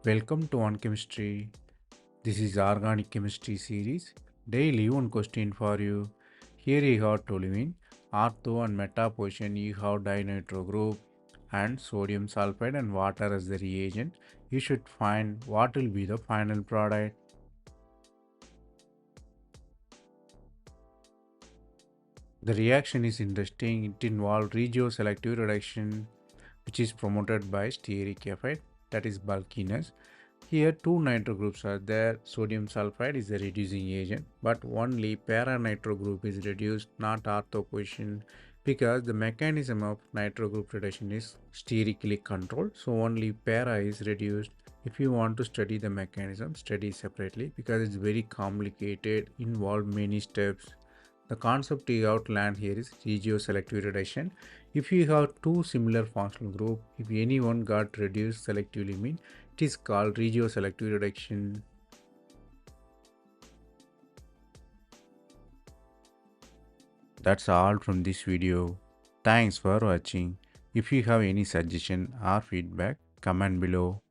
Welcome to On Chemistry. This is Organic Chemistry series. Daily one question for you. Here you have toluene, ortho and meta position. You have dinitro group and sodium sulfide and water as the reagent. You should find what will be the final product. The reaction is interesting. It involves regioselective reduction, which is promoted by stearic effect, that is bulkiness. Here two nitro groups are there. Sodium sulfide is the reducing agent, but only para-nitro group is reduced, not ortho position, because the mechanism of nitro group reduction is sterically controlled. So only para is reduced. If you want to study the mechanism, study separately because it's very complicated, involve many steps. The concept you have to learn here is regioselective reduction. If you have two similar functional group, if any one got reduced selectively, mean it is called regioselective reduction. That's all from this video. Thanks for watching. If you have any suggestion or feedback, comment below.